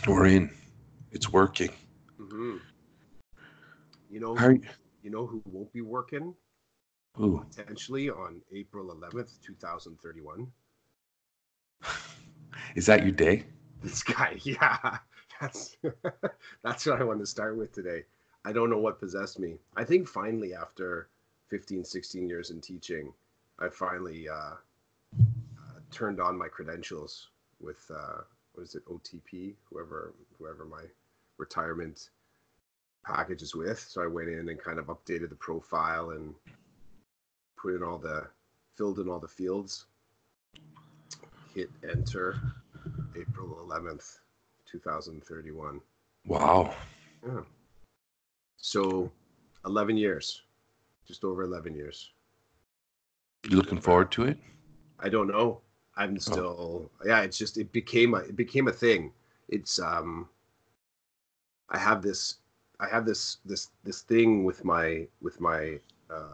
We're in. It's working. Hmm. You know How are you? who won't be working Ooh, potentially on April 11th, 2031? is that your day? This guy. Yeah. That's that's what I want to start with today. I don't know what possessed me. I think finally after 15, 16 years in teaching, I finally turned on my credentials with what is it, OTP, whoever my retirement package is with. So I went in and kind of updated the profile and put in all the filled in all the fields, hit enter, April 11th, 2031. Wow. Yeah. So 11 years, just over 11 years. You looking forward to it? I don't know. I'm Oh, still, yeah, it's just, it became a thing. It's, I have this, I have this thing uh,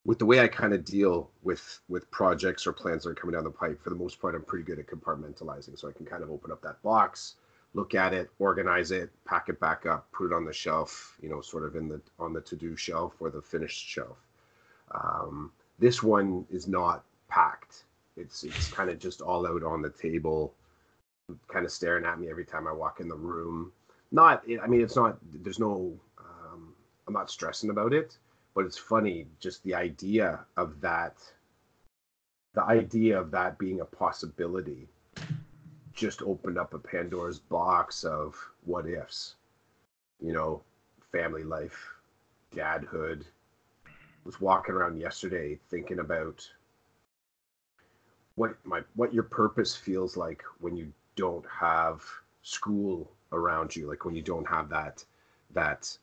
with the way I kind of deal with projects or plans that are coming down the pipe. For the most part, I'm pretty good at compartmentalizing, so I can kind of open up that box, look at it, organize it, pack it back up, put it on the shelf, sort of in the on the to-do shelf or the finished shelf. This one is not packed. It's kind of just all out on the table, kind of staring at me every time I walk in the room. Not, I mean, it's not. There's no. I'm not stressing about it, but it's funny just the idea of that being a possibility just opened up a Pandora's box of what ifs. You know, family life, dadhood. Was walking around yesterday thinking about what your purpose feels like when you don't have school around you, like when you don't have that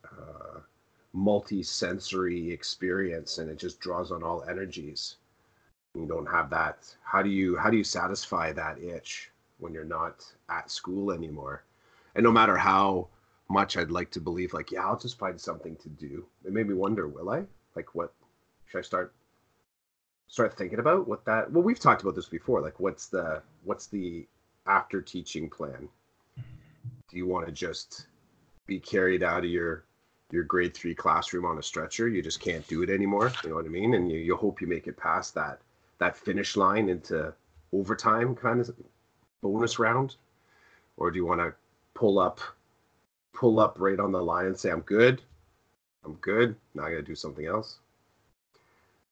multi-sensory experience and it just draws on all energies. You don't have that. How do you satisfy that itch when you're not at school anymore? And no matter how much I'd like to believe, like, yeah, I'll just find something to do, it made me wonder, will I? Like, what should I start thinking about? What that well, we've talked about this before. Like, what's the after teaching plan? Do you want to just be carried out of your grade 3 classroom on a stretcher? You just can't do it anymore. You know what I mean? And you hope you make it past that finish line into overtime kind of bonus round, or do you want to pull up pull up right on the line and say, I'm good, now I gotta do something else?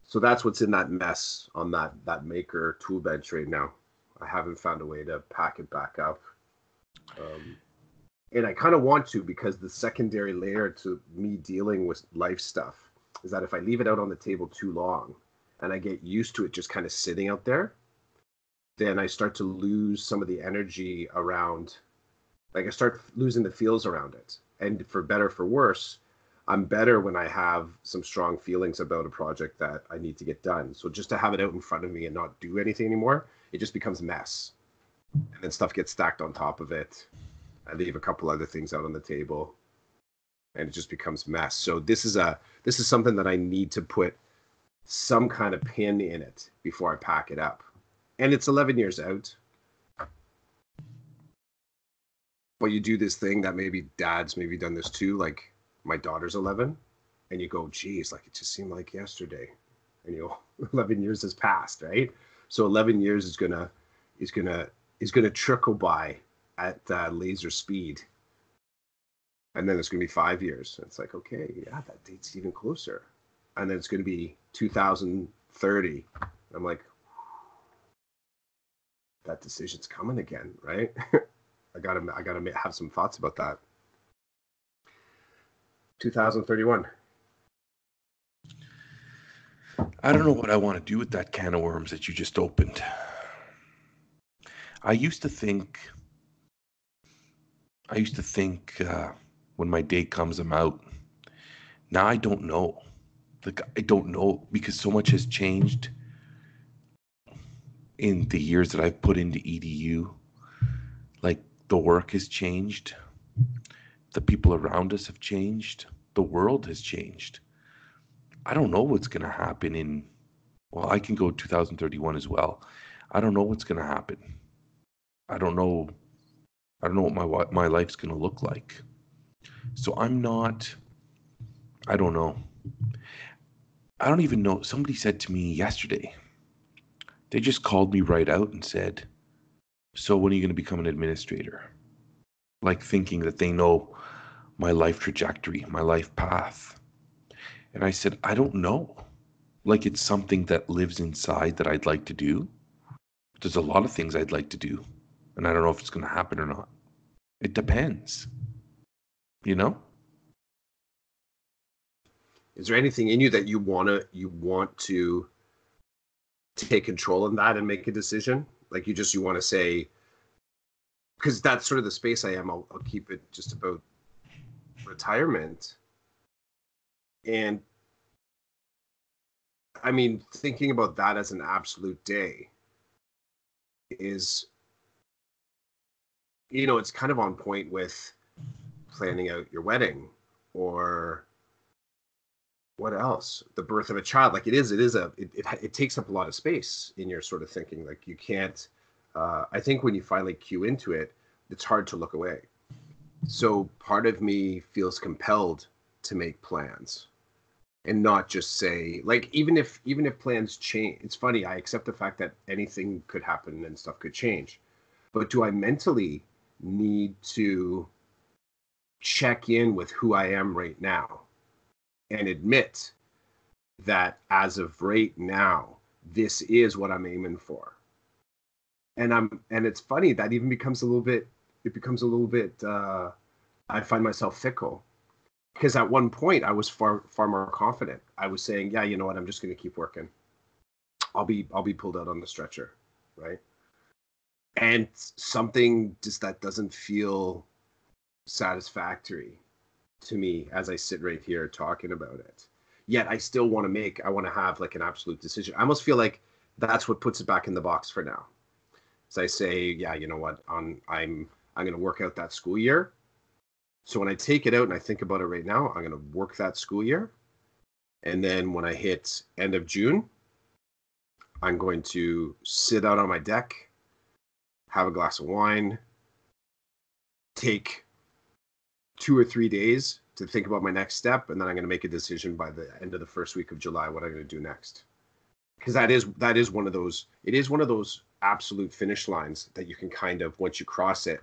So that's what's in that mess on that maker tool bench right now. I haven't found a way to pack it back up. um, and I kind of want to, because the secondary layer to me dealing with life stuff is that if I leave it out on the table too long and I get used to it just kind of sitting out there, then I start to lose some of the energy around, like I start losing the feels around it. And for better for worse, I'm better when I have some strong feelings about a project that I need to get done. So just to have it out in front of me and not do anything anymore, it just becomes a mess. And then stuff gets stacked on top of it. I leave a couple other things out on the table and it just becomes mess. So this is something that I need to put some kind of pin in it before I pack it up. And it's 11 years out. But you do this thing that maybe dad's maybe done this too. Like, my daughter's 11, and you go, geez, like it just seemed like yesterday, and 11 years has passed, right? So 11 years is gonna is gonna trickle by at laser speed, and then it's gonna be 5 years. And it's like, okay, yeah, that date's even closer, and then it's gonna be 2030. I'm like, that decision's coming again, right? I gotta have some thoughts about that. 2031. I don't know what I want to do with that can of worms that you just opened. I used to think, I used to think when my day comes, I'm out. Now I don't know. Like I don't know because so much has changed in the years that I've put into EDU. Like the work has changed, the people around us have changed, the world has changed. I don't know what's going to happen in, well, I can go 2031 as well. I don't know what's going to happen. I don't know I don't know what my life's going to look like. So I don't know. I don't even know. Somebody said to me yesterday, they just called me right out and said, "So when are you going to become an administrator?" Like thinking that they know my life trajectory, my life path. And I said, I don't know. Like it's something that lives inside that I'd like to do. There's a lot of things I'd like to do, and I don't know if it's going to happen or not. It depends, you know? Is there anything in you that you want to take control of that and make a decision? Like you want to say, because that's sort of the space I am. I'll keep it just about retirement. And I mean, thinking about that as an absolute day is, it's kind of on point with planning out your wedding or what else? The birth of a child. Like it takes up a lot of space in your sort of thinking. Like you can't, I think when you finally cue into it, it's hard to look away. So part of me feels compelled to make plans and not just say, like, even if plans change. It's funny, I accept the fact that anything could happen and stuff could change, but do I mentally need to check in with who I am right now and admit that as of right now, this is what I'm aiming for? And it's funny that even becomes a little bit, I find myself fickle, because at one point I was far more confident. I was saying, yeah, you know what, I'm just going to keep working. I'll be pulled out on the stretcher, right? And something just that doesn't feel satisfactory to me as I sit right here talking about it. Yet I still want to have like an absolute decision. I almost feel like that's what puts it back in the box for now. So I say, yeah, you know what, I'm going to work out that school year. So when I take it out and I think about it right now, I'm going to work that school year. And then when I hit end of June, I'm going to sit out on my deck, have a glass of wine, take 2 or 3 days to think about my next step, and then I'm going to make a decision by the end of the first week of July what I'm going to do next. Because that is one of those. It is one of those absolute finish lines that you can kind of, once you cross it,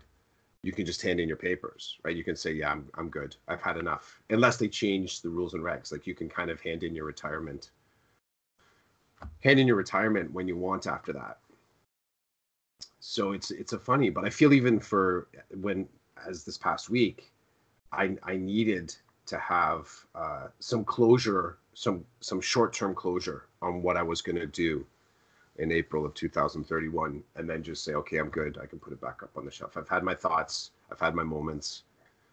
you can just hand in your papers, right? You can say, yeah, I'm good. I've had enough. Unless they change the rules and regs, like you can kind of hand in your retirement when you want after that. So it's a funny, but I feel even for as this past week, I needed to have some closure, some short-term closure on what I was going to do in April of 2031, and then just say, okay, I'm good. I can put it back up on the shelf. I've had my thoughts. I've had my moments.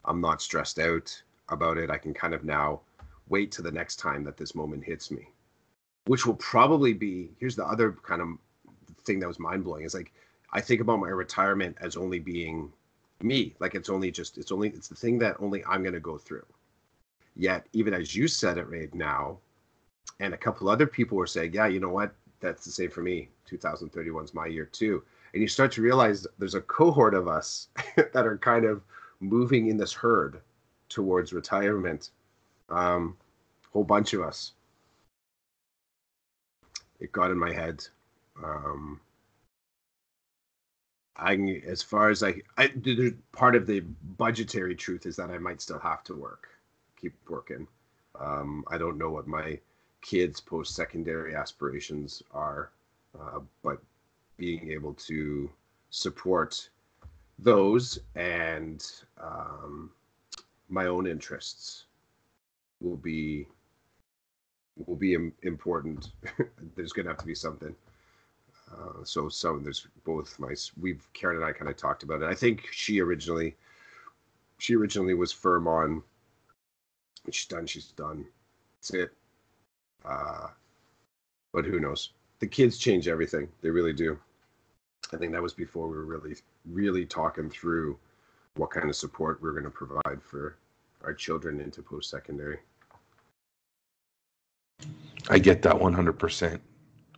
I'm not stressed out about it. I can kind of now wait to the next time that this moment hits me, which will probably be, here's the other kind of thing that was mind-blowing, is like, I think about my retirement as only being me. Like it's the thing that only I'm going to go through. Yet, even as you said it right now, and a couple other people were saying, yeah, you know what? That's the same for me. 2031 is my year too. And you start to realize there's a cohort of us that are kind of moving in this herd towards retirement. Whole bunch of us. It got in my head. As far as part of the budgetary truth is that I might still have to keep working. I don't know what my kids' post-secondary aspirations are, but being able to support those and my own interests will be important. There's going to have to be something. So there's both Karen and I kind of talked about it. I think she originally was firm on, she's done. That's it. But who knows? The kids change everything. They really do. I think that was before we were really, really talking through what kind of support we're going to provide for our children into post-secondary. I get that 100%.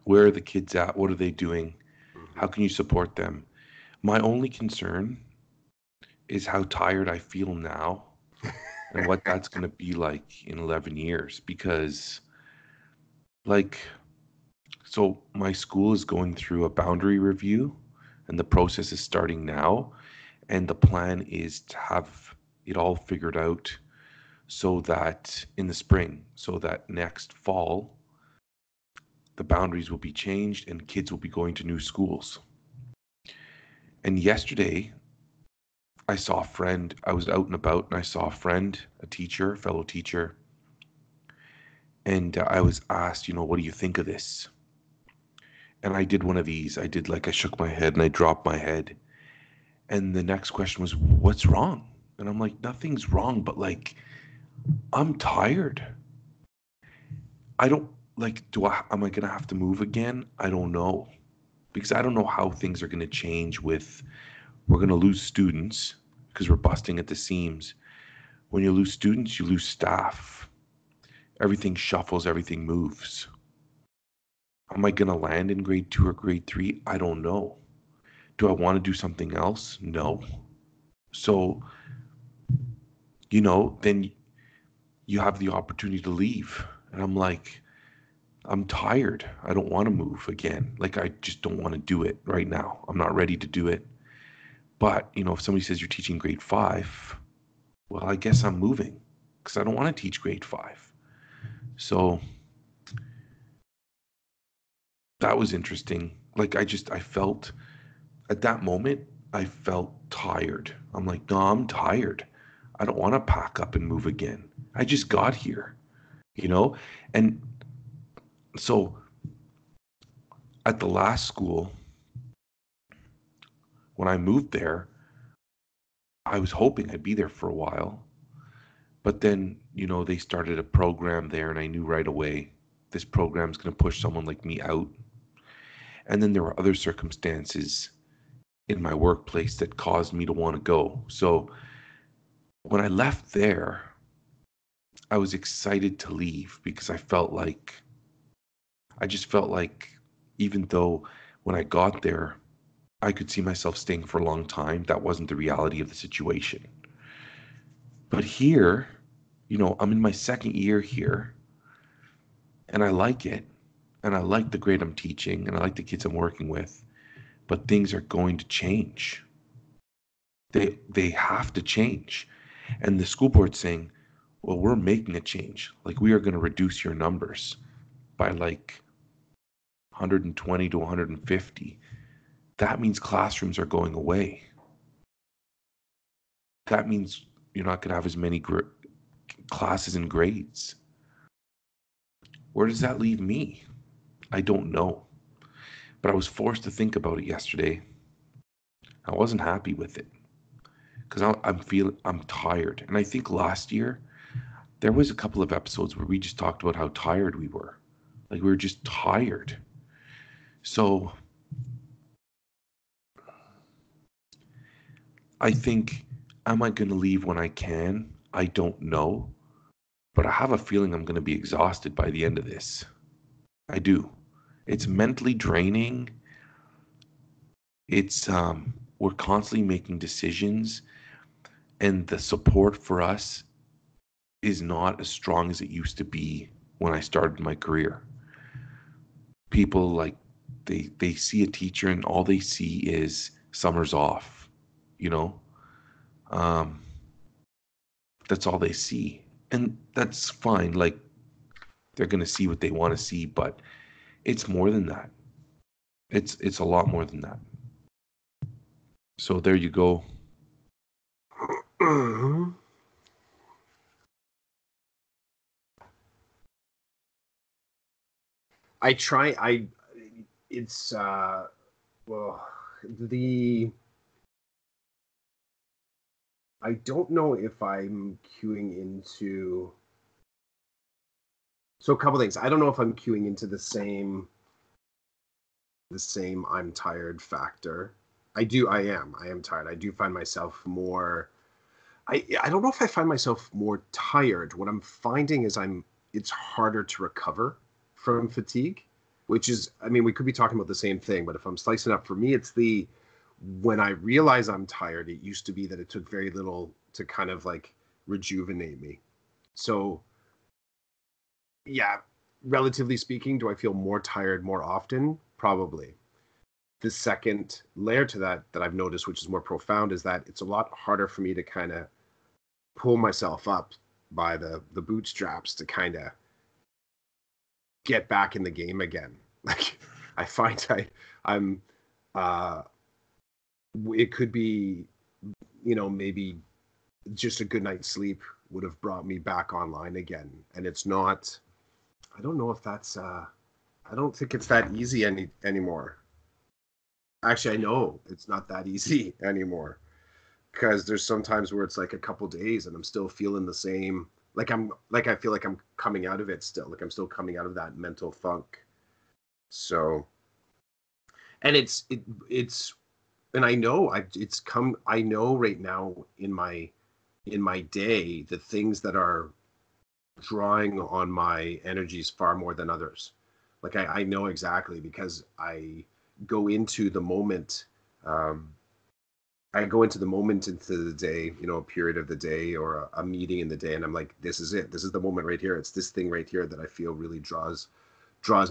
Where are the kids at? What are they doing? Mm-hmm. How can you support them? My only concern is how tired I feel now and what that's going to be like in 11 years. Because, like, so my school is going through a boundary review, and the process is starting now. And the plan is to have it all figured out so that in the spring, so that next fall, the boundaries will be changed and kids will be going to new schools. And yesterday, I saw a friend. I was out and about and I saw a friend, a teacher, fellow teacher, and I was asked, what do you think of this? And I did one of these. I did like I shook my head and I dropped my head. And the next question was, what's wrong? And I'm like, nothing's wrong, but like, I'm tired. I don't like, am I going to have to move again? I don't know. Because I don't know how things are going to change we're going to lose students because we're busting at the seams. When you lose students, you lose staff. Everything shuffles, everything moves. Am I going to land in grade 2 or grade 3? I don't know. Do I want to do something else? No. So, then you have the opportunity to leave. And I'm like, I'm tired. I don't want to move again. Like, I just don't want to do it right now. I'm not ready to do it. But, if somebody says you're teaching grade 5, well, I guess I'm moving because I don't want to teach grade 5. So that was interesting. Like, I felt at that moment, I felt tired. I'm like, no, I'm tired. I don't want to pack up and move again. I just got here, you know? And so at the last school, when I moved there, I was hoping I'd be there for a while. But then, they started a program there, and I knew right away this program's going to push someone like me out. And then there were other circumstances in my workplace that caused me to want to go. So when I left there, I was excited to leave because I just felt like even though when I got there, I could see myself staying for a long time, that wasn't the reality of the situation. But here, I'm in my second year here and I like it. And I like the grade I'm teaching and I like the kids I'm working with, but things are going to change. They have to change. And the school board's saying, well, we're making a change. Like, we are going to reduce your numbers by like 120 to 150. That means classrooms are going away. That means you're not going to have as many classes and grades. Where does that leave me? I don't know. But I was forced to think about it yesterday. I wasn't happy with it because I'm tired. And I think last year there was a couple of episodes where we just talked about how tired we were. Like, we were just tired. So I think, am I going to leave when I can? I don't know. But I have a feeling I'm going to be exhausted by the end of this. I do. It's mentally draining. It's we're constantly making decisions, and the support for us is not as strong as it used to be when I started my career. People, like, they see a teacher and all they see is summers off, you know? Um, that's all they see. And that's fine. Like, they're going to see what they want to see, but it's more than that. It's a lot more than that. So there you go. I try. It's well, the I don't know if I'm queuing into. So a couple things. I don't know if I'm queuing into the same I'm tired factor. I am tired. I do find myself more. I don't know if I find myself more tired. What I'm finding is it's harder to recover from fatigue, which is, I mean, we could be talking about the same thing, but if I'm slicing up, for me, it's when I realize I'm tired, it used to be that it took very little to kind of like rejuvenate me. So yeah, relatively speaking, do I feel more tired more often? Probably. The second layer to that I've noticed, which is more profound, is that it's a lot harder for me to kind of pull myself up by the bootstraps to kind of get back in the game again. Like I find I'm it could be, maybe just a good night's sleep would have brought me back online again. And it's not, I don't know if that's I don't think it's that easy anymore. Actually, I know it's not that easy anymore, because there's sometimes where it's like a couple days and I'm still feeling the same. I feel like I'm coming out of it still. Like I'm still coming out of that mental funk. So, and it's and I know right now in my day the things that are drawing on my energies far more than others. Like I know exactly, because I go into the moment. I go into the moment, into the day, a period of the day or a meeting in the day, and I'm like, this is it. This is the moment right here. It's this thing right here that I feel really draws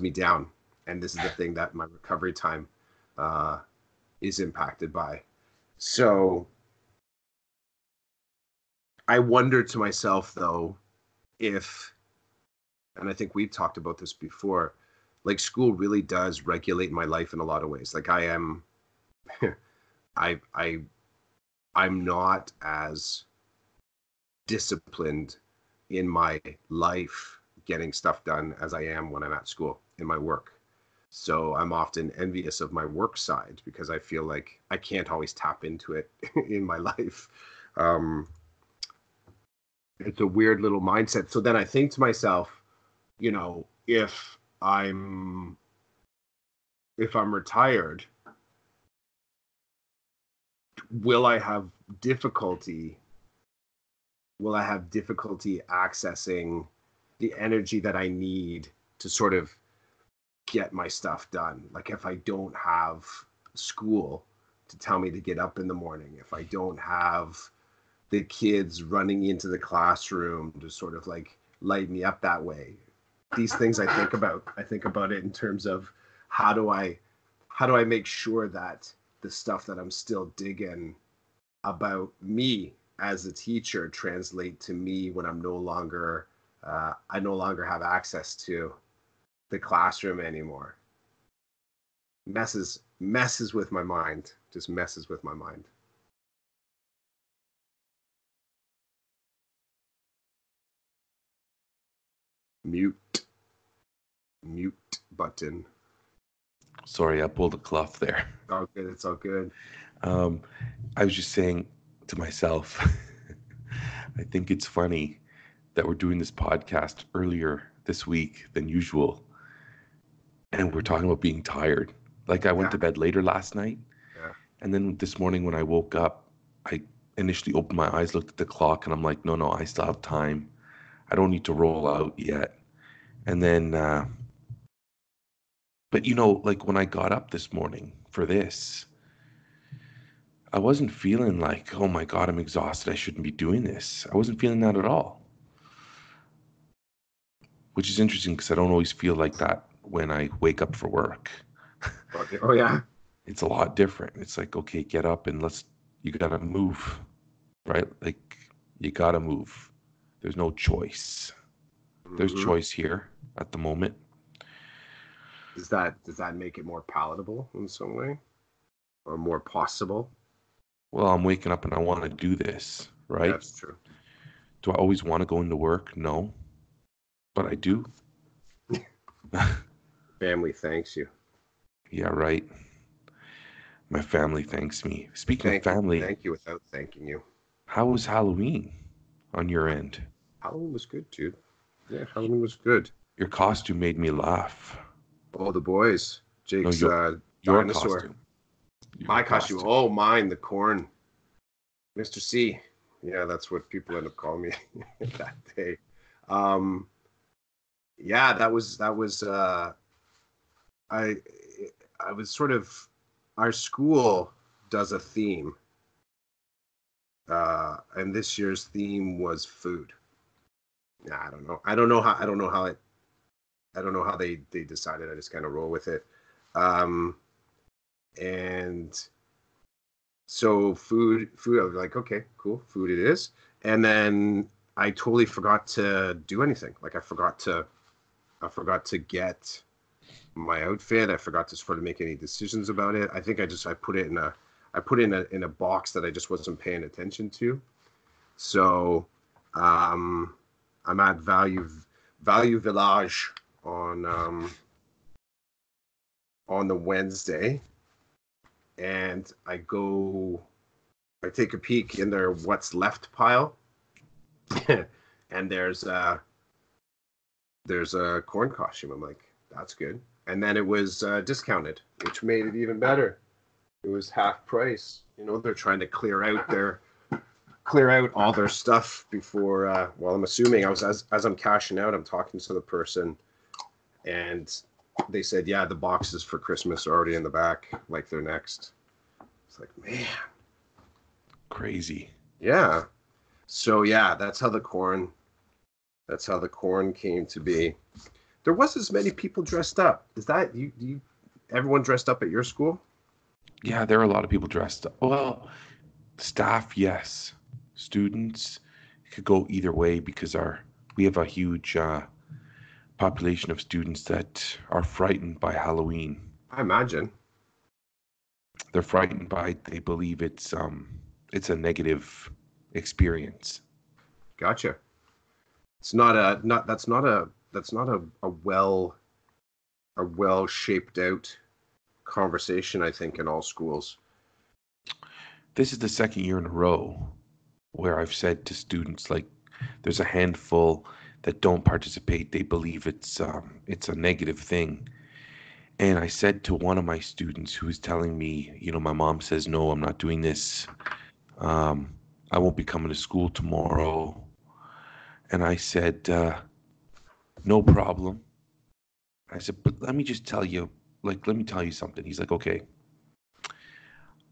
me down, and this is the thing that my recovery time is impacted by. So I wonder to myself, though, if, and I think we've talked about this before, like school really does regulate my life in a lot of ways. Like I am, I'm not as disciplined in my life getting stuff done as I am when I'm at school in my work. So I'm often envious of my work side, because I feel like I can't always tap into it in my life. It's a weird little mindset. So then I think to myself, if I'm retired, will I have difficulty accessing the energy that I need to sort of get my stuff done? Like if I don't have school to tell me to get up in the morning, if I don't have the kids running into the classroom to sort of like light me up that way. These things I think about it in terms of how do I make sure that the stuff that I'm still digging about me as a teacher translate to me when I'm no longer I no longer have access to the classroom anymore. Messes with my mind. Just messes with my mind. Mute button. Sorry, I pulled a cloth there. All good. It's all good. I was just saying to myself, I think it's funny that we're doing this podcast earlier this week than usual, and we're talking about being tired. Like I went to bed later last night, and then this morning when I woke up, I initially opened my eyes, looked at the clock, and I'm like, no, I still have time. I don't need to roll out yet. And then, but like when I got up this morning for this, I wasn't feeling like, oh my God, I'm exhausted, I shouldn't be doing this. I wasn't feeling that at all. Which is interesting because I don't always feel like that when I wake up for work. Oh yeah. It's a lot different. It's like, okay, get up and you gotta move, right? Like you gotta move. There's no choice. There's choice here at the moment. Does that make it more palatable in some way, or more possible? Well, I'm waking up and I want to do this, right? Yeah, that's true. Do I always want to go into work? No, but I do. Family thanks you. Yeah, right. My family thanks me. Speaking of family, thank you without thanking you. How was Halloween on your end? Halloween was good, dude. Yeah, Halloween was good. Your costume made me laugh. Oh, the boys. Jake's your dinosaur. costume. My costume. Oh, mine, the corn. Mr. C. Yeah, that's what people end up calling me that day. Yeah, that was I was sort of, our school does a theme, and this year's theme was food. Yeah, I don't know. I don't know how they decided. I just kind of roll with it. And so food. I was like, okay, cool, food it is. And then I totally forgot to do anything. Like I forgot to get my outfit. I forgot to sort of make any decisions about it. I think I put it in a box that I just wasn't paying attention to. So I'm at Value Village on the Wednesday, and I take a peek in their what's left pile, and there's a corn costume. I'm like, that's good. And then it was discounted, which made it even better. It was half price. You know, they're trying to clear out all their stuff before. Well, I'm assuming as I'm cashing out, I'm talking to the person, and they said, yeah, the boxes for Christmas are already in the back, like they're next. It's like, man, Crazy. yeah. So yeah, that's how the corn came to be. There wasn't as many people dressed up. Is that you everyone dressed up at your school? Yeah, there are a lot of people dressed up. Well, staff, yes. Students, it could go either way because we have a huge population of students that are frightened by Halloween. I imagine. They're frightened by it. They believe it's a negative experience. Gotcha. It's not a not that's not a well shaped out conversation, I think, in all schools. This is the second year in a row where I've said to students, like, there's a handful that don't participate. They believe it's a negative thing. And I said to one of my students who was telling me, my mom says, no, I'm not doing this. I won't be coming to school tomorrow. And I said, no problem. I said, but let me just tell you, let me tell you something. He's like, okay.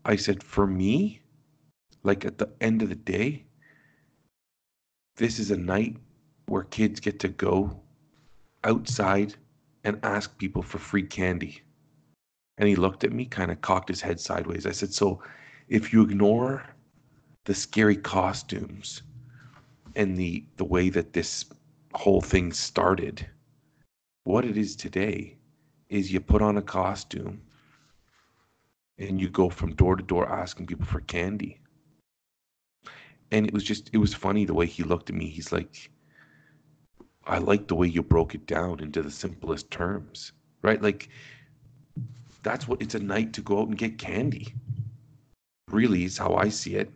I said, for me, like at the end of the day, this is a night where kids get to go outside and ask people for free candy. And he looked at me, kind of cocked his head sideways. I said, so if you ignore the scary costumes and the way that this whole thing started, what it is today is you put on a costume and you go from door to door asking people for candy. And it was funny the way he looked at me. He's like, I like the way you broke it down into the simplest terms, right? Like, that's what it's a night to go out and get candy. Really, is how I see it.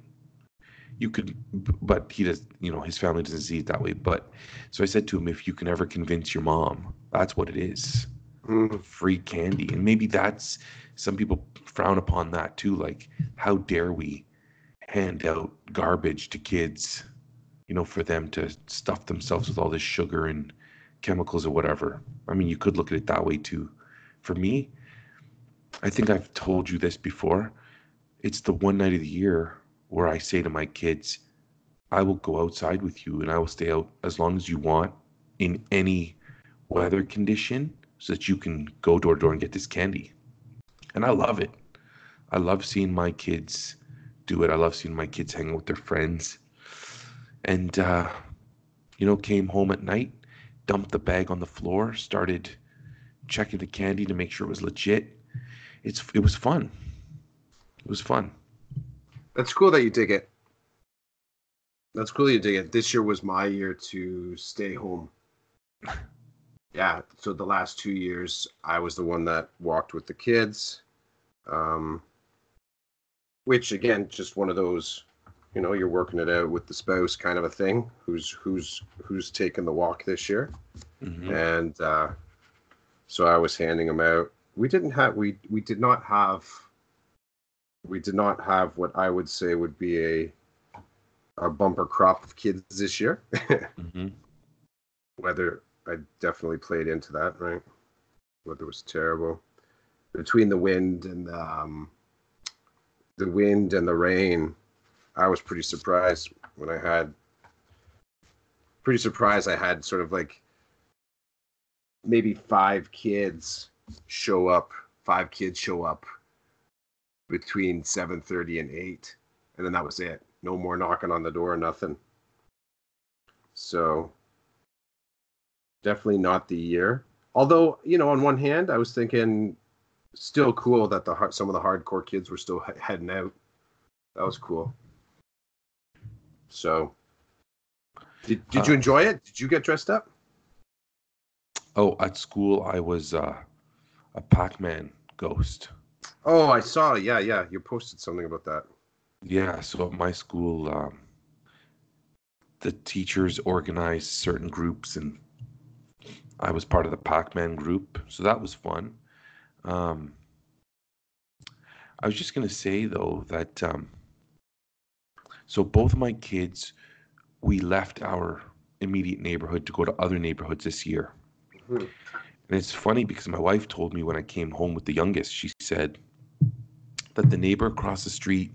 You could, but he does, his family doesn't see it that way. But so I said to him, if you can ever convince your mom, that's what it is. Free candy. And maybe that's, some people frown upon that too. Like, how dare we hand out garbage to kids, for them to stuff themselves with all this sugar and chemicals or whatever. I mean, you could look at it that way too. For me, I think I've told you this before. It's the one night of the year where I say to my kids, I will go outside with you and I will stay out as long as you want in any weather condition so that you can go door to door and get this candy. And I love it. I love seeing my kids do it. I love seeing my kids hang out with their friends. And, came home at night, dumped the bag on the floor, started checking the candy to make sure it was legit. It was fun. It was fun. That's cool that you dig it. That's cool you dig it. This year was my year to stay home. Yeah, so the last 2 years, I was the one that walked with the kids, which again, just one of those, you're working it out with the spouse kind of a thing. Who's taking the walk this year, and so I was handing them out. We did not have what I would say would be a bumper crop of kids this year. Weather, I definitely played into that, right? Weather was terrible. Between the wind and the wind and the rain, I was pretty surprised when I had sort of like maybe five kids show up between 7:30 and 8, and then that was it. No more knocking on the door, nothing. So definitely not the year. Although, on one hand, I was thinking still cool that some of the hardcore kids were still heading out. That was cool. So did you enjoy it? Did you get dressed up? Oh, at school I was a Pac-Man ghost. Oh, I saw. Yeah, yeah. You posted something about that. Yeah, so at my school, the teachers organized certain groups, and I was part of the Pac-Man group, so that was fun. Um, I was just gonna say though that so both of my kids, we left our immediate neighborhood to go to other neighborhoods this year. Mm-hmm. And it's funny because my wife told me when I came home with the youngest, she said that the neighbor across the street,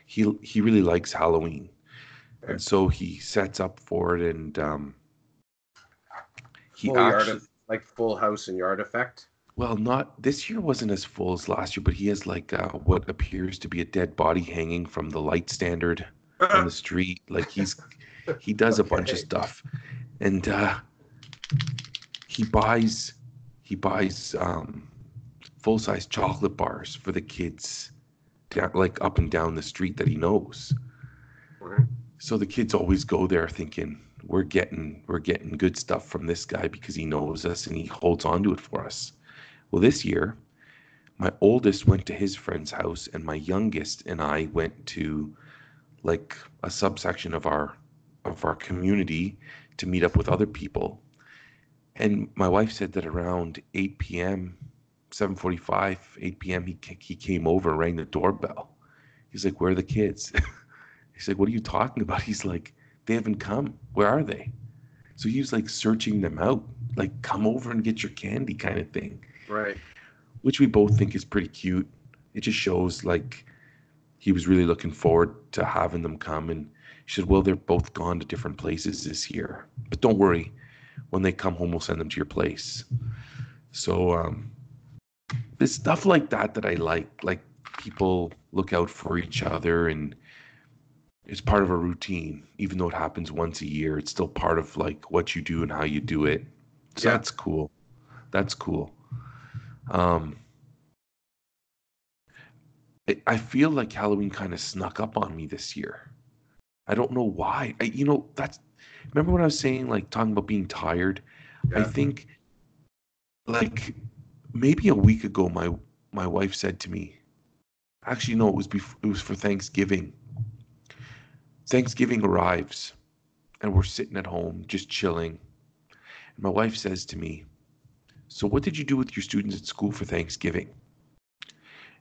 he really likes Halloween. Okay. And so he sets up for it, and he Full yard actually, of like full house and yard effect. well, not this year wasn't as full as last year, but he has like what appears to be a dead body hanging from the light standard on the street. Like he does a bunch of Okay. stuff, and he buys he buys full size chocolate bars for the kids, down, like up and down the street that he knows. Okay. So the kids always go there thinking we're getting good stuff from this guy because he knows us and he holds on to it for us. Well, this year, my oldest went to his friend's house, and my youngest and I went to like a subsection of our community to meet up with other people. And my wife said that around 8 p.m., 7:45, 8 p.m., he came over, rang the doorbell. He's like, "Where are the kids?" He's like, "What are you talking about?" He's like, "They haven't come. Where are they?" So he was like searching them out, like, "Come over and get your candy," kind of thing, Right. which we both think is pretty cute. It just shows like he was really looking forward to having them come. And he said, "Well, they're both gone to different places this year, but don't worry. When they come home, we'll send them to your place." So there's stuff like that that I like people look out for each other, and it's part of a routine. Even though it happens once a year, it's still part of like what you do and how you do it. So Yeah. that's cool. That's cool. Um, I feel like Halloween kind of snuck up on me this year. I don't know why. That's, remember when I was saying, like, talking about being tired? I Yeah. think like maybe a week ago, my wife said to me, actually no, it was for Thanksgiving. Thanksgiving arrives, and we're sitting at home just chilling. And my wife says to me, "So what did you do with your students at school for Thanksgiving?"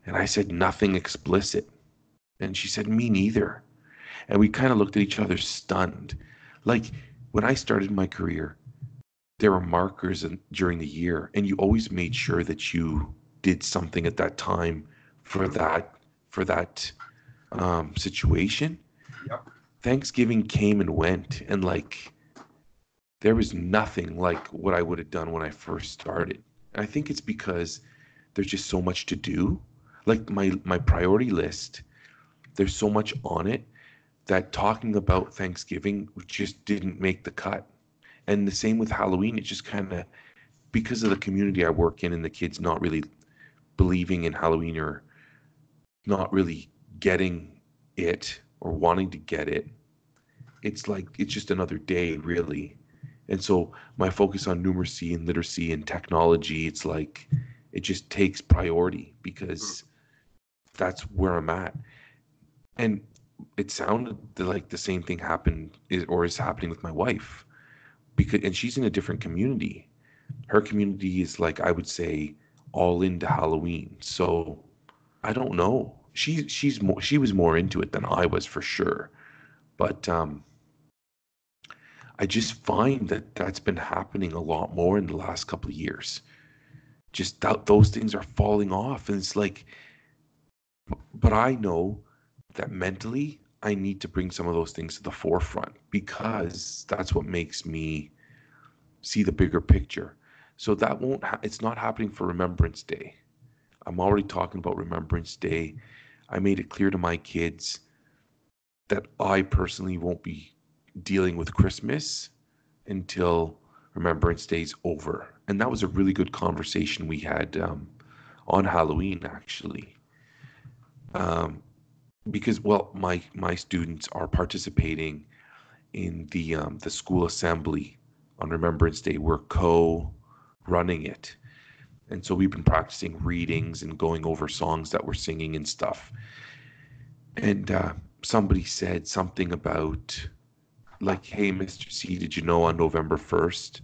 And I said, "Nothing explicit." And she said, "Me neither." And we kind of looked at each other stunned. Like, when I started my career, there were markers during the year, and you always made sure that you did something at that time for Mm-hmm. that situation. Yep. Thanksgiving came and went, and like there was nothing like what I would have done when I first started. And I think it's because there's just so much to do. Like my priority list, there's so much on it that talking about Thanksgiving just didn't make the cut. And the same with Halloween. It just kind of, because of the community I work in and the kids not really believing in Halloween or not really getting it or wanting to get it, it's like it's just another day, really. And so my focus on numeracy and literacy and technology, it's like it just takes priority because that's where I'm at. And it sounded like the same thing happened or is happening with my wife, because and she's in a different community. Her community is, like, I would say, all into Halloween. So I don't know. She was more into it than I was, for sure. But I just find that that's been happening a lot more in the last couple of years. Just those things are falling off, and it's like But I know that mentally I need to bring some of those things to the forefront because that's what makes me see the bigger picture. So that won't it's not happening for Remembrance Day. I'm already talking about Remembrance Day. I made it clear to my kids that I personally won't be dealing with Christmas until Remembrance Day's over. And that was a really good conversation we had on Halloween, actually. Um, because, well, my students are participating in the school assembly on Remembrance Day. We're co-running it. And so we've been practicing readings and going over songs that we're singing and stuff. And somebody said something about, like, hey, Mr. C, did you know on November 1st,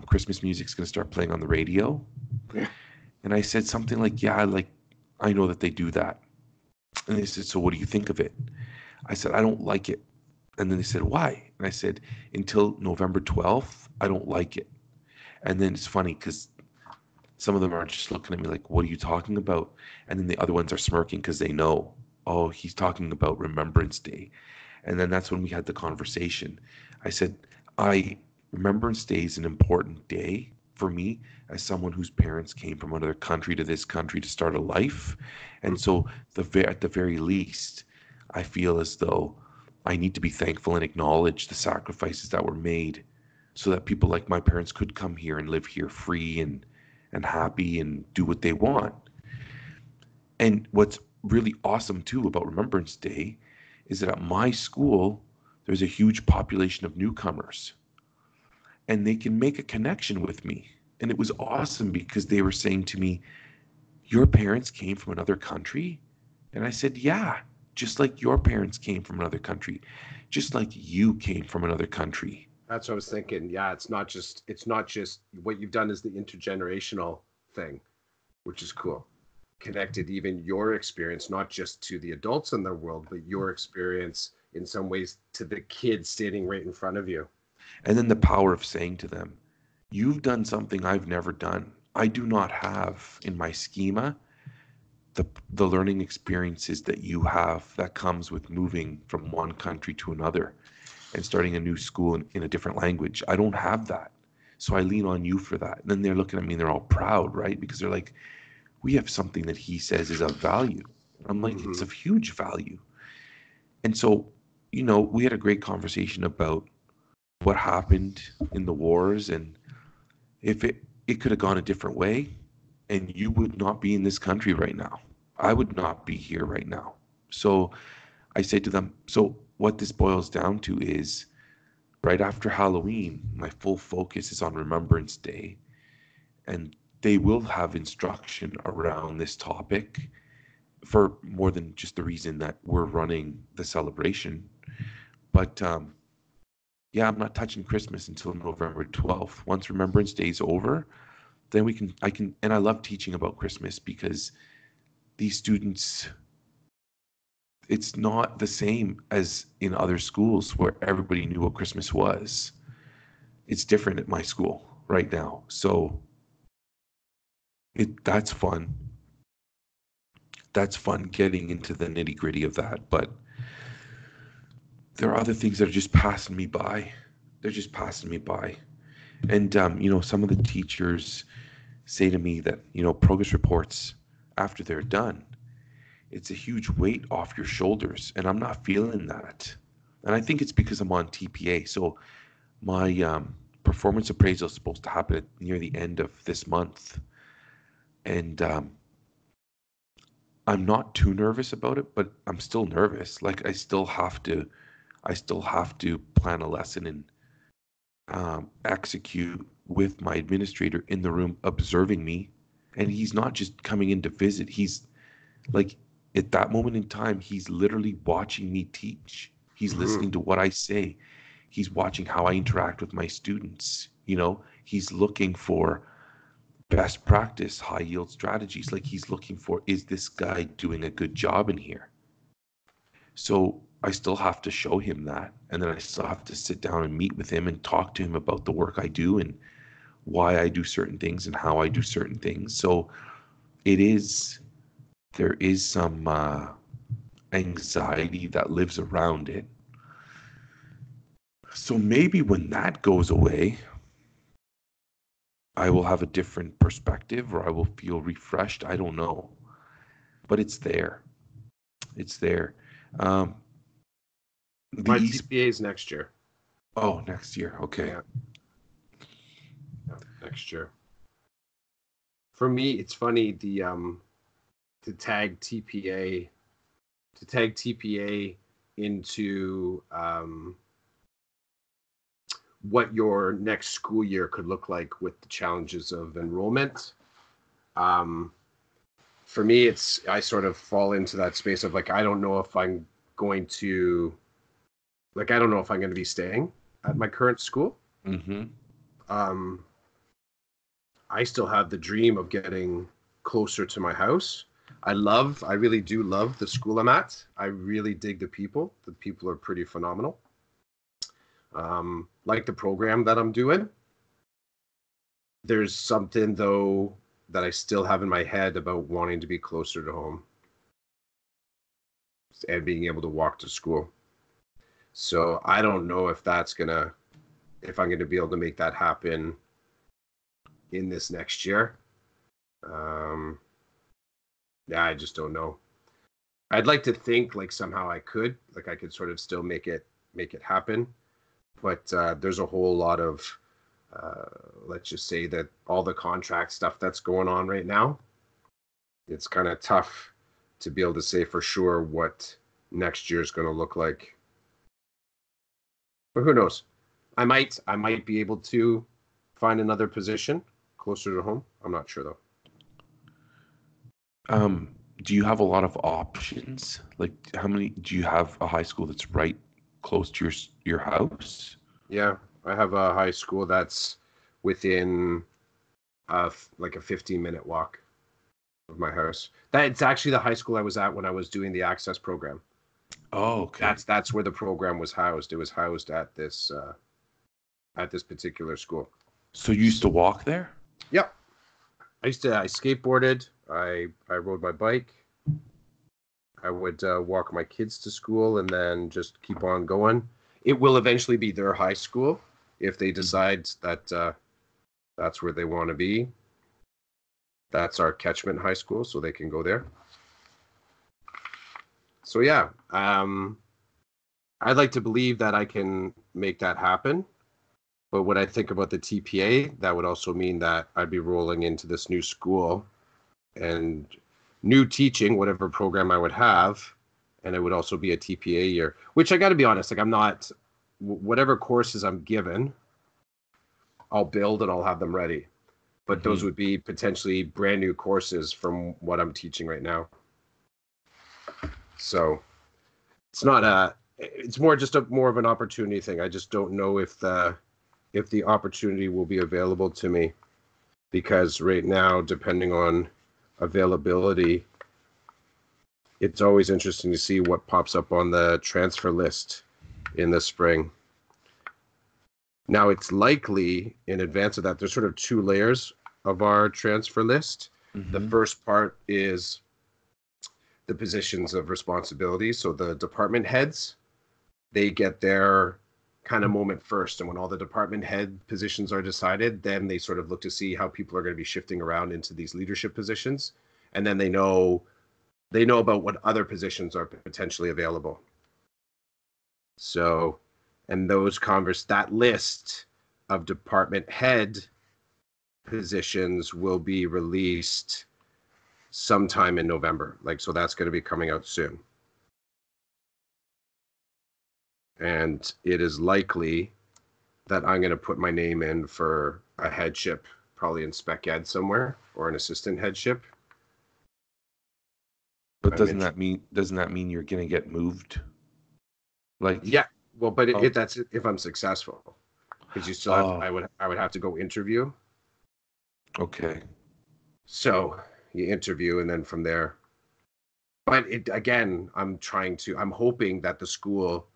Christmas music's going to start playing on the radio? And I said something like, yeah, like, I know that they do that. And they said, so what do you think of it? I said, I don't like it. And then they said, why? And I said, until November 12th, I don't like it. And then it's funny because some of them are just looking at me like, what are you talking about? And then the other ones are smirking because they know, oh, he's talking about Remembrance Day. And then that's when we had the conversation. I said, I Remembrance Day is an important day for me as someone whose parents came from another country to this country to start a life. And so at the very least, I feel as though I need to be thankful and acknowledge the sacrifices that were made so that people like my parents could come here and live here free and happy and do what they want. And what's really awesome too about Remembrance Day is that at my school, there's a huge population of newcomers and they can make a connection with me. And it was awesome because they were saying to me, your parents came from another country? And I said, yeah, just like your parents came from another country, just like you came from another country. That's what I was thinking. Yeah, it's not just what you've done is the intergenerational thing, which is cool. Connected even your experience, not just to the adults in the world, but your experience in some ways to the kids standing right in front of you. And then the power of saying to them, you've done something I've never done. I do not have in my schema the learning experiences that you have that comes with moving from one country to another and starting a new school in a different language. I don't have that. So I lean on you for that. And then they're looking at me and they're all proud, right? Because they're like, we have something that he says is of value. I'm like, it's Mm-hmm. of huge value. And so, we had a great conversation about what happened in the wars and if it could have gone a different way and you would not be in this country right now. I would not be here right now. So I say to them, so what this boils down to is right after Halloween, my full focus is on Remembrance Day, and they will have instruction around this topic for more than just the reason that we're running the celebration. But yeah, I'm not touching Christmas until November 12th. Once Remembrance Day is over, then and I love teaching about Christmas because these students, it's not the same as in other schools where everybody knew what Christmas was. It's different at my school right now. So that's fun. That's fun getting into the nitty gritty of that. But there are other things that are just passing me by. They're just passing me by. And some of the teachers say to me that, progress reports after they're done, it's a huge weight off your shoulders. And I'm not feeling that. And I think it's because I'm on TPA. So my performance appraisal is supposed to happen near the end of this month. And I'm not too nervous about it, but I'm still nervous. Like I still have to plan a lesson and execute with my administrator in the room observing me. And he's not just coming in to visit. He's like, at that moment in time, he's literally watching me teach. He's Mm-hmm. listening to what I say. He's watching how I interact with my students. He's looking for best practice, high yield strategies. Like he's looking for, is this guy doing a good job in here? So I still have to show him that. And then I still have to sit down and meet with him and talk to him about the work I do and why I do certain things and how I do certain things. So it is there is some anxiety that lives around it. So maybe when that goes away, I will have a different perspective or I will feel refreshed. I don't know. But it's there. It's there. Um, the My East. TPA is next year. Oh, next year. Okay. Yeah, yeah, next year. For me, it's funny to tag TPA into what your next school year could look like with the challenges of enrollment. Um, for me, I sort of fall into that space of like I don't know if I'm going to I don't know if I'm going to be staying at my current school. Mm-hmm. Um, I still have the dream of getting closer to my house. I really do love the school I'm at. I really dig the people. The people are pretty phenomenal. Like the program that I'm doing. There's something though that I still have in my head about wanting to be closer to home and being able to walk to school. So I don't know if I'm gonna be able to make that happen in this next year. Um, yeah, I just don't know. I'd like to think like somehow I could sort of still make it happen, but there's a whole lot of let's just say that all the contract stuff that's going on right now, it's kind of tough to be able to say for sure what next year is going to look like. But who knows? I might be able to find another position closer to home. I'm not sure though. Do you have a lot of options? Like, how many do you have a high school that's right close to your house? Yeah, I have a high school that's within like a 15-minute walk of my house. That's actually the high school I was at when I was doing the access program. Oh, okay. That's where the program was housed. It was housed at this particular school. So you used to walk there? Yep. I skateboarded. I rode my bike. I would walk my kids to school and then just keep on going. It will eventually be their high school if they decide that that's where they want to be. That's our catchment high school, so they can go there. So yeah, I'd like to believe that I can make that happen. But when I think about the TPA, that would also mean that I'd be rolling into this new school and new teaching, whatever program I would have, and it would also be a TPA year. Which I got to be honest, like I'm not whatever courses I'm given, I'll build and I'll have them ready. But those would be potentially brand new courses from what I'm teaching right now. So it's not it's more just more of an opportunity thing. I just don't know if the opportunity will be available to me, because right now, depending on availability, it's always interesting to see what pops up on the transfer list in the spring. Now, it's likely in advance of that, there's sort of two layers of our transfer list. The first part is the positions of responsibility. So the department heads, they get their kind of moment first. And when all the department head positions are decided, then they sort of look to see how people are going to be shifting around into these leadership positions. And then they know about what other positions are potentially available. So, and that list of department head positions will be released sometime in November. Like, so that's going to be coming out soon. And it is likely that I'm going to put my name in for a headship, probably in spec ed somewhere, or an assistant headship. But doesn't that mean you're gonna get moved? Like, yeah, well, but oh, that's if I'm successful, because you still have oh, I would have to go interview. okay. So you interview, and then from there. But again, I'm hoping that the school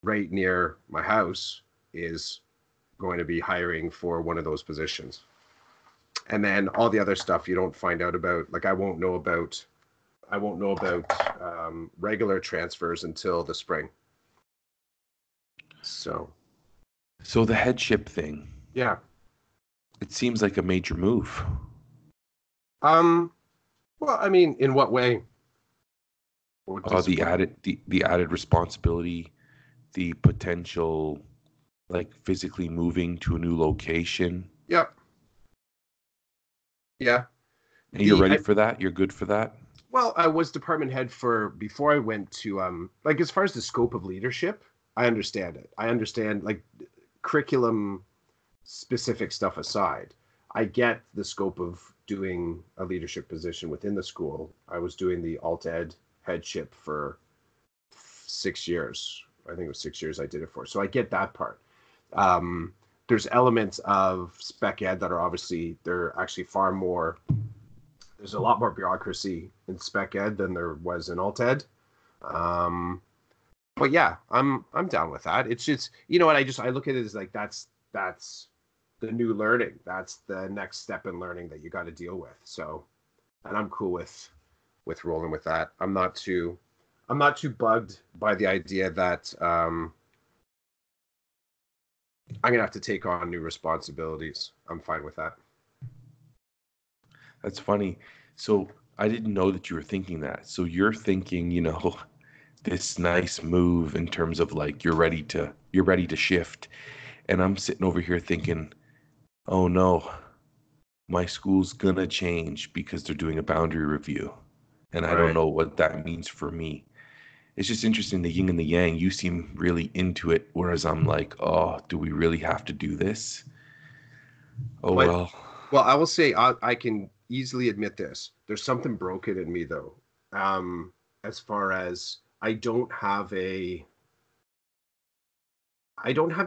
right near my house is going to be hiring for one of those positions. And then all the other stuff you don't find out about, like I won't know about I won't know about regular transfers until the spring. So the headship thing, yeah. it seems like a major move. Um. Well, I mean, in what way? What does The what? added responsibility, the potential, like physically moving to a new location. Yeah. Yeah. And you're The ready I, for that? You're good for that? well, I was department head for before I went to like as far as the scope of leadership, I understand it. I understand like curriculum specific stuff aside. I get the scope of doing a leadership position within the school. I was doing the alt ed headship for 6 years. I think it was 6 years I did it for. So I get that part. Um, there's elements of spec ed that are obviously they're actually far more. There's a lot more bureaucracy in spec ed than there was in alt ed. Um, but yeah, I'm down with that. It's just you know what I look at it as like that's the new learning. That's the next step in learning that you got to deal with. So, and I'm cool with rolling with that. I'm not too bugged by the idea that I'm gonna have to take on new responsibilities. I'm fine with that. That's funny. So I didn't know that you were thinking that. So you're thinking, this nice move in terms of like you're ready to shift. And I'm sitting over here thinking, oh no, my school's gonna change because they're doing a boundary review. And I don't Right. know what that means for me. It's just interesting, the yin and the yang. You seem really into it, whereas I'm like, oh, do we really have to do this? Oh But well. well, I will say I can easily admit this. There's something broken in me though. As far as I don't have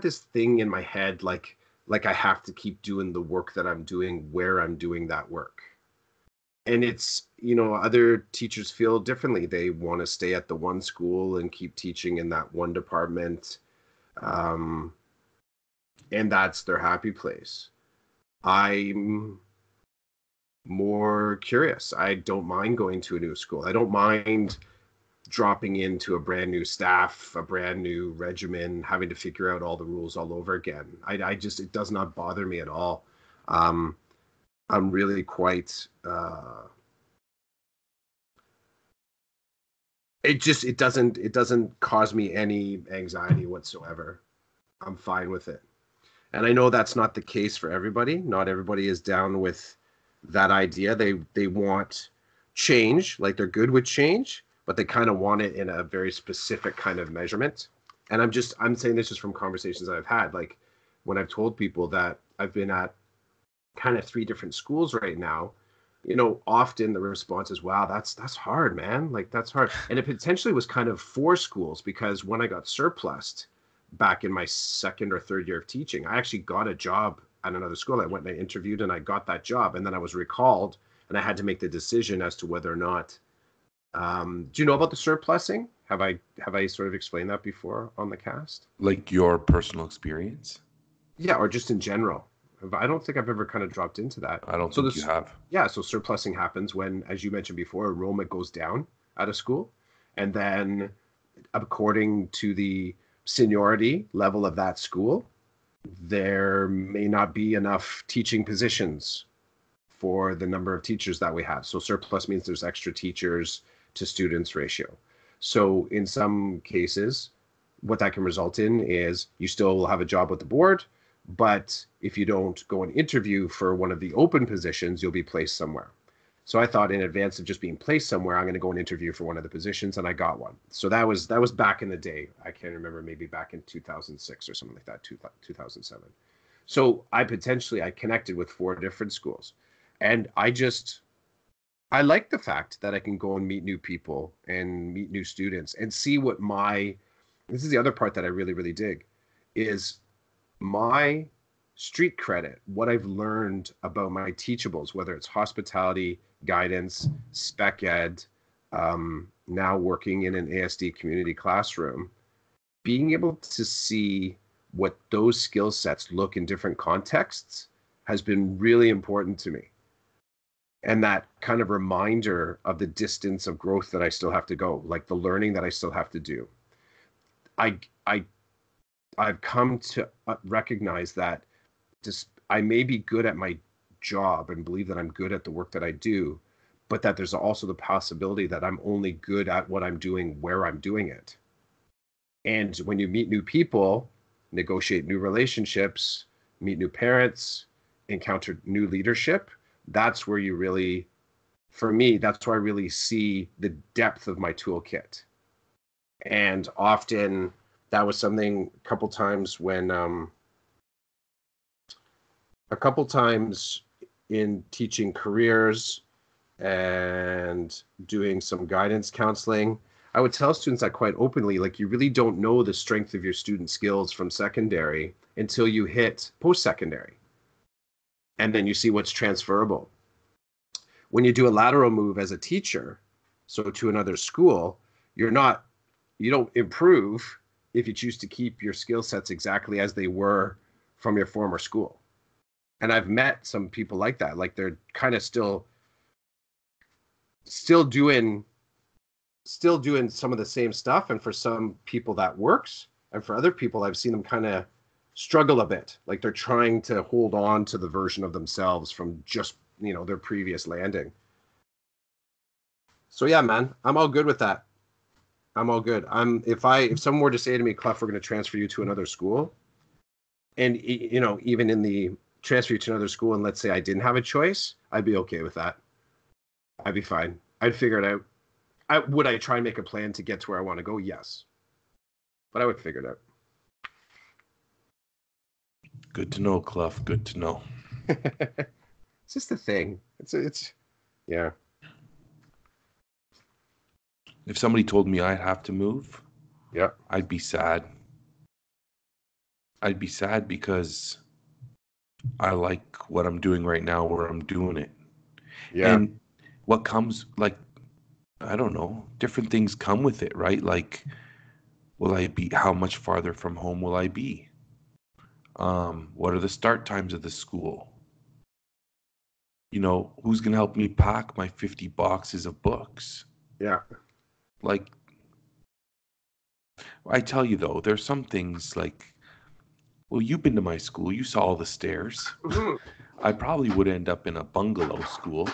this thing in my head like I have to keep doing the work that I'm doing where I'm doing that work. And it's, you know, other teachers feel differently. They want to stay at the one school and keep teaching in that one department. Um, and that's their happy place. I'm more curious. I don't mind going to a new school. I don't mind dropping into a brand new staff, a brand new regimen, having to figure out all the rules all over again. I just, it does not bother me at all. Um, I'm really quite, it doesn't cause me any anxiety whatsoever. I'm fine with it. And I know that's not the case for everybody. Not everybody is down with that idea. They want change, like they're good with change, but they kind of want it in a very specific kind of measurement. And I'm saying this just from conversations that I've had. Like when I've told people that I've been at kind of three different schools right now, you know, often the response is, wow, that's hard, man. Like that's hard. And it potentially was kind of four schools because when I got surplused back in my second or third year of teaching, I actually got a job at another school. I went and I interviewed and I got that job. And then I was recalled and I had to make the decision as to whether or not do you know about the surplusing? Have I sort of explained that before on the cast? Like your personal experience? Yeah, or just in general. I don't think I've ever kind of dropped into that. I don't So think you this, have. yeah, so surplusing happens when, as you mentioned before, enrollment goes down at a school, and then according to the seniority level of that school, there may not be enough teaching positions for the number of teachers that we have. So surplus means there's extra teachers to students ratio. So in some cases, what that can result in is you still will have a job with the board, but if you don't go and interview for one of the open positions, you'll be placed somewhere. So I thought in advance of just being placed somewhere, I'm going to go and interview for one of the positions, and I got one. So that was back in the day. I can't remember, maybe back in 2006 or something like that, 2007. So I connected with four different schools, and I like the fact that I can go and meet new people and meet new students and see what my this is the other part that I really, really dig is my street credit, what I've learned about my teachables, whether it's hospitality, guidance, spec ed, now working in an ASD community classroom, being able to see what those skill sets look in different contexts has been really important to me. and that kind of reminder of the distance of growth that I still have to go, like the learning that I still have to do. I I I've come to recognize that just I may be good at my job and believe that I'm good at the work that I do, but that there's also the possibility that I'm only good at what I'm doing where I'm doing it. And when you meet new people, negotiate new relationships, meet new parents, encounter new leadership, that's where you really, for me, that's where I really see the depth of my toolkit. And often that was something a couple times in teaching careers and doing some guidance counseling, I would tell students that quite openly, like you really don't know the strength of your student skills from secondary until you hit post-secondary. And then you see what's transferable. When you do a lateral move as a teacher, so to another school, you don't improve if you choose to keep your skill sets exactly as they were from your former school. And I've met some people like that, like they're kind of still doing some of the same stuff, and for some people that works, and for other people I've seen them kind of struggle a bit, like they're trying to hold on to the version of themselves from just their previous landing. So yeah, man, I'm all good with that. I'm all good. If someone were to say to me, Clef, we're going to transfer you to another school, and even in the transfer you to another school, and let's say I didn't have a choice, I'd be okay with that. I'd be fine. I'd figure it out. Would I try and make a plan to get to where I want to go? Yes. But I would figure it out. Good to know, Clef. Good to know. It's just a thing. It's yeah. If somebody told me I'd have to move, Yeah. I'd be sad. I'd be sad because I like what I'm doing right now where I'm doing it. Yeah. And what comes, like, I don't know, different things come with it, right? Like, how much farther from home will I be? What are the start times of the school? Who's going to help me pack my 50 boxes of books? Yeah. Like, I tell you though, there's some things like, well, you've been to my school, you saw all the stairs. I probably would end up in a bungalow school,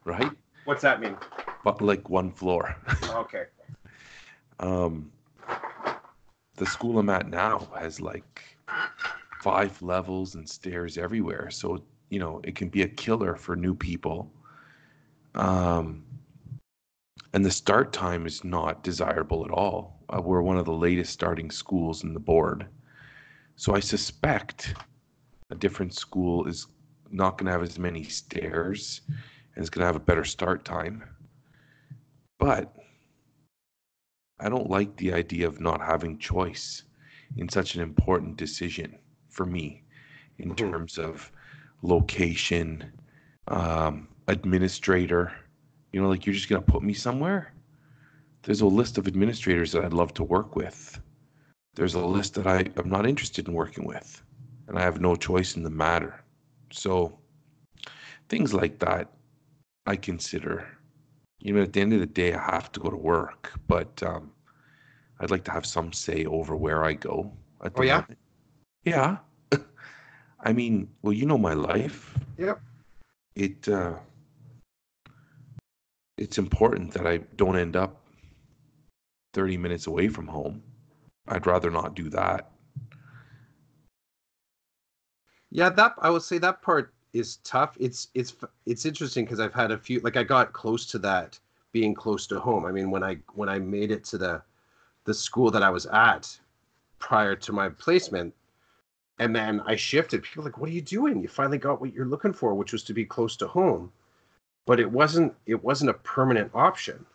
right? What's that mean? But like one floor. Okay. The school I'm at now has like 5 levels and stairs everywhere. So, it can be a killer for new people. And the start time is not desirable at all. We're one of the latest starting schools in the board. So I suspect a different school is not going to have as many stairs and is going to have a better start time. But I don't like the idea of not having choice in such an important decision for me in terms of location, administrator. Like you're just going to put me somewhere? There's a list of administrators that I'd love to work with. There's a list that I'm not interested in working with, and I have no choice in the matter. So things like that I consider. At the end of the day, I have to go to work, but I'd like to have some say over where I go at the moment. Yeah. I mean, well, my life. Yep. It's important that I don't end up 30 minutes away from home. I'd rather not do that. Yeah, that I would say that part is tough. It's interesting because I've had a few, like I got close to that being close to home. I mean, when I made it to the school that I was at prior to my placement, and then I shifted, people were like, what are you doing? You finally got what you're looking for, which was to be close to home. But it wasn't a permanent option,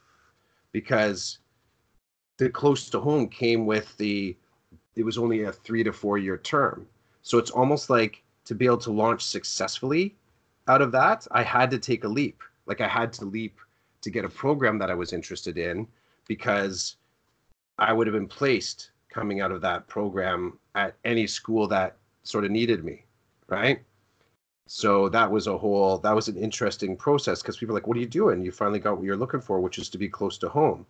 because the close to home came with it was only a 3 to 4 year term. So it's almost like, to be able to launch successfully out of that, I had to take a leap. Like I had to leap to get a program that I was interested in, because I would have been placed coming out of that program at any school that sort of needed me, right? So that was an interesting process because people are like, what are you doing? You finally got what you're looking for, which is to be close to home.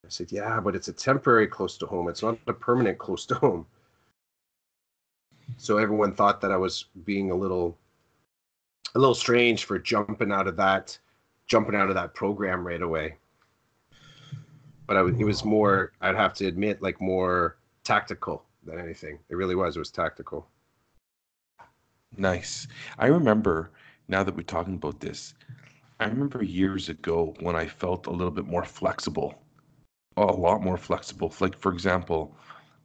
I said, yeah, but it's a temporary close to home. It's not a permanent close to home. So everyone thought that I was being a little strange for jumping out of that program right away. But it was more, I'd have to admit, like more tactical than anything. It really was. It was tactical. Nice. I remember, now that we're talking about this, I remember years ago when I felt a little bit more flexible, a lot more flexible. Like, for example,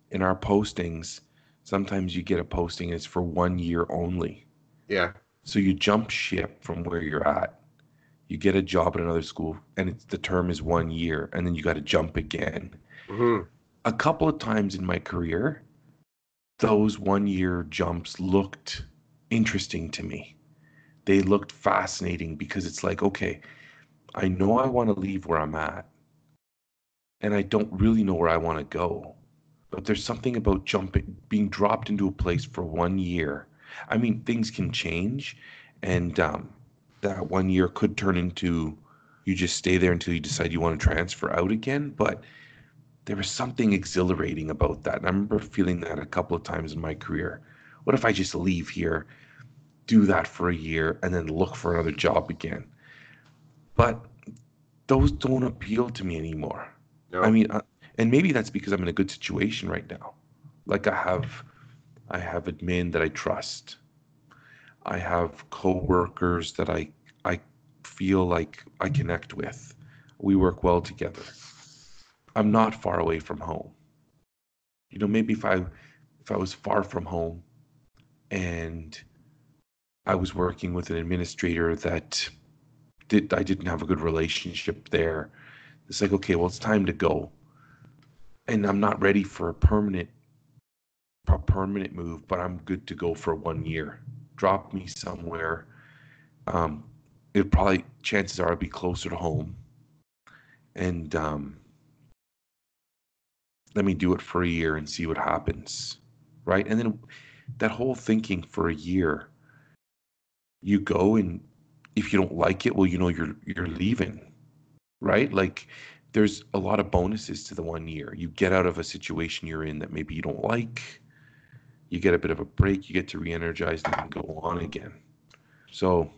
in our postings, sometimes you get a posting and it's for 1 year only. Yeah. So you jump ship from where you're at. You get a job at another school and the term is 1 year and then you got to jump again. Mm-hmm. A couple of times in my career, those 1 year jumps looked interesting to me. They looked fascinating because it's like, okay, I know I want to leave where I'm at and I don't really know where I want to go. But there's something about being dropped into a place for 1 year. I mean, things can change, and that 1 year could turn into you just stay there until you decide you want to transfer out again. But there was something exhilarating about that. And I remember feeling that a couple of times in my career. What if I just leave here, do that for a year, and then look for another job again? But those don't appeal to me anymore. I No. mean, and maybe that's because I'm in a good situation right now. Like I have admin that I trust. I have coworkers that I feel like I connect with. We work well together. I'm not far away from home. Maybe if I was far from home and I was working with an administrator that I didn't have a good relationship there. It's like, okay, well, it's time to go. And I'm not ready for a permanent move, but I'm good to go for 1 year. Drop me somewhere. Um, it probably chances are I'll be closer to home, and let me do it for a year and see what happens, right? And then that whole thinking for a year, you go and if you don't like it, well, you're leaving, right? Like there's a lot of bonuses to the 1 year. You get out of a situation you're in that maybe you don't like. You get a bit of a break. You get to re-energize and then go on again. So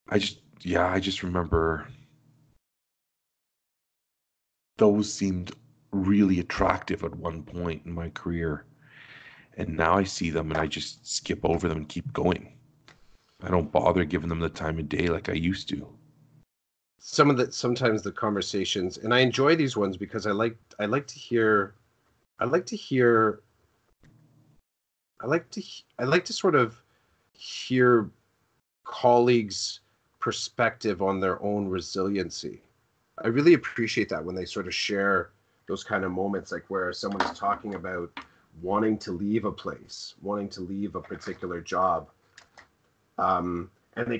I just remember those seemed really attractive at one point in my career. And now I see them and I just skip over them and keep going. I don't bother giving them the time of day like I used to. Sometimes the conversations, and I enjoy these ones because I like to hear I like to sort of hear colleagues' perspective on their own resiliency. I really appreciate that when they sort of share those kind of moments, like where someone's talking about wanting to leave a place, wanting to leave a particular job, and they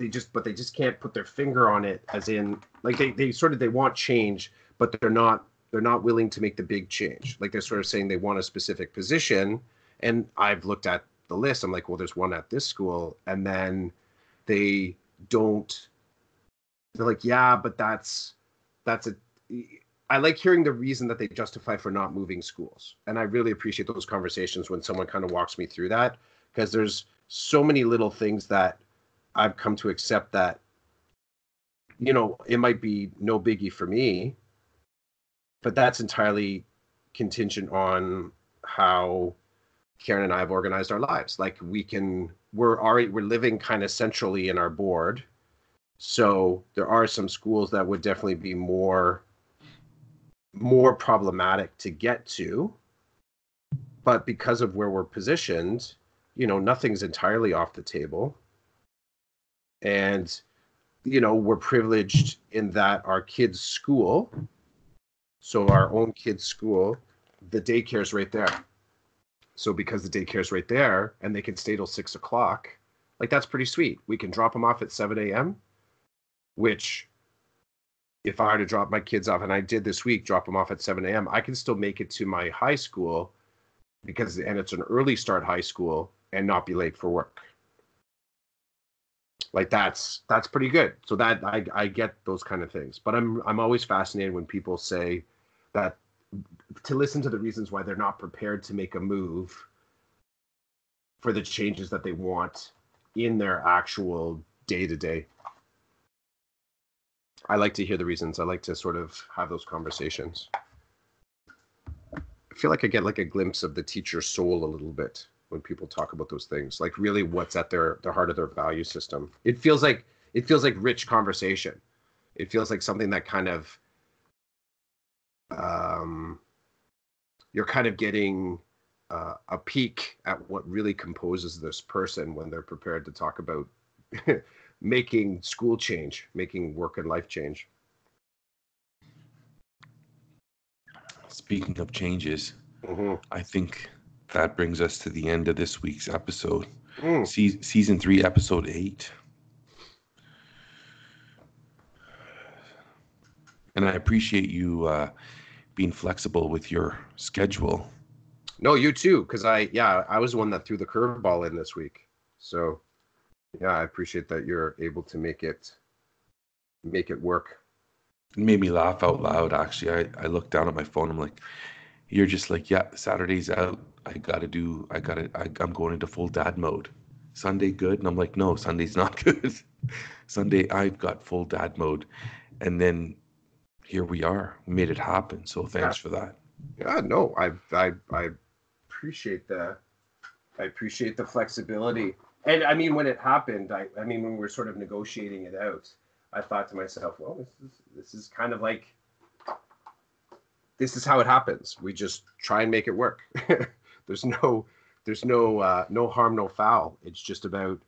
just can't put their finger on it, as in, like they want change, but they're not willing to make the big change. Like they're sort of saying they want a specific position, and I've looked at the list. I'm like, well, there's one at this school, and then they don't. They're like, yeah, but that's a. I like hearing the reason that they justify for not moving schools, and I really appreciate those conversations when someone kind of walks me through that, because there's so many little things that I've come to accept that, it might be no biggie for me, but that's entirely contingent on how Karen and I have organized our lives. Like we're living kind of centrally in our board. So there are some schools that would definitely be more problematic to get to, but because of where we're positioned, nothing's entirely off the table. And we're privileged in that our kids' school, so our own kids' school, the daycare's right there. So because the daycare's right there and they can stay till 6 o'clock, like that's pretty sweet. We can drop them off at 7 a.m., which if I were to drop my kids off, and I did this week, drop them off at 7 a.m., I can still make it to my high school and it's an early start high school and not be late for work. Like that's pretty good. So that I get those kind of things. But I'm always fascinated when people say that, to listen to the reasons why they're not prepared to make a move for the changes that they want in their actual day-to-day. I like to hear the reasons. I like to sort of have those conversations. I feel like I get like a glimpse of the teacher's soul a little bit when people talk about those things, like really what's at their heart of their value system. It feels like rich conversation. It feels like something that kind of you're kind of getting a peek at what really composes this person when they're prepared to talk about making school change, making work and life change. Speaking of changes, I think that brings us to the end of this week's episode. Season 3, episode 8. And I appreciate you being flexible with your schedule. No, you too, because I was the one that threw the curveball in this week. So yeah, I appreciate that you're able to make it work. It made me laugh out loud, actually. I looked down at my phone. I'm like, you're just like, yeah, Saturday's out. I'm going into full dad mode. Sunday good? And I'm like, no, Sunday's not good. Sunday, I've got full dad mode. And then here we are. We made it happen. So thanks for that. Yeah, no, I appreciate the flexibility. And I mean, when it happened, I mean, when we were sort of negotiating it out, I thought to myself, well, this is kind of like, this is how it happens. We just try and make it work. There's no harm, no foul. It's just about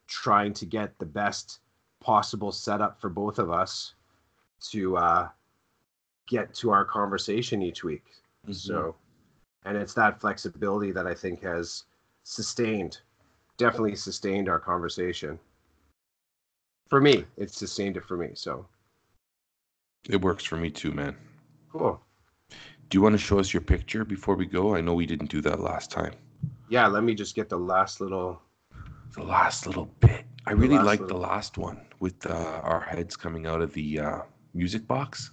trying to get the best possible setup for both of us to get to our conversation each week. Mm-hmm. So, and it's that flexibility that I think has definitely sustained our conversation. For me, it's sustained it for me. So it works for me too, man. Cool. Do you want to show us your picture before we go? I know we didn't do that last time. Yeah, let me just get the last little bit. I really liked the last one with our heads coming out of the music box.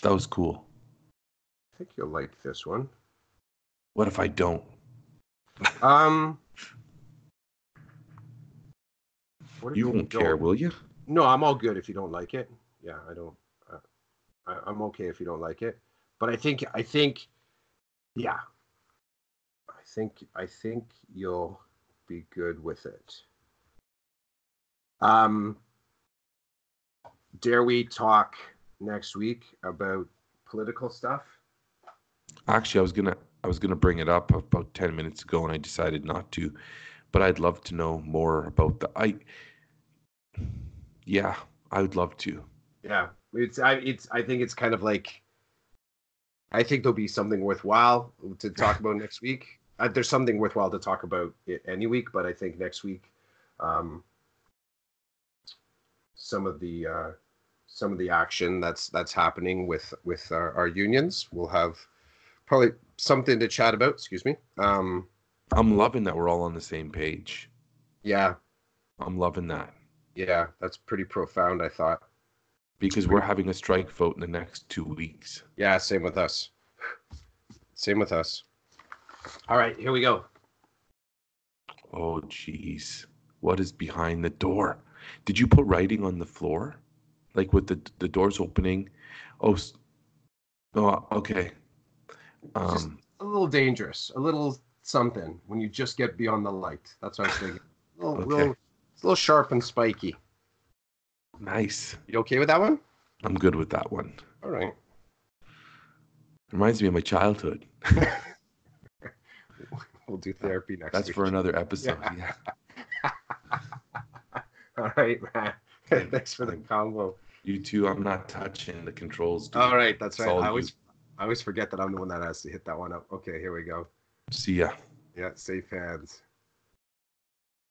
That was cool. I think you'll like this one. What if I don't? You won't care, will you? No, I'm all good if you don't like it. Yeah, I don't. I'm okay if you don't like it. But I think, yeah. I think you'll be good with it. Dare we talk next week about political stuff? Actually, I was gonna bring it up about 10 minutes ago, and I decided not to. But I'd love to know more about I would love to. Yeah, I think it's kind of like, I think there'll be something worthwhile to talk about next week. There's something worthwhile to talk about any week, but I think next week, some of the action that's happening with our unions, we'll have probably something to chat about. Excuse me. I'm loving that we're all on the same page. Yeah, I'm loving that. Yeah, that's pretty profound, I thought. Because we're having a strike vote in the next 2 weeks. Yeah, same with us. All right, here we go. Oh, jeez. What is behind the door? Did you put writing on the floor? Like with the doors opening? Oh, okay. Just a little dangerous. A little something when you just get beyond the light. That's what I was thinking. It's a little sharp and spiky. Nice. You okay with that one? I'm good with that one. All right. Reminds me of my childhood. We'll do therapy next week. That's for another episode. Yeah. All right, man. Thanks for the combo. You too. I'm not touching the controls. Dude. All right, that's right. I always forget that I'm the one that has to hit that one up. Okay, here we go. See ya. Yeah, safe hands.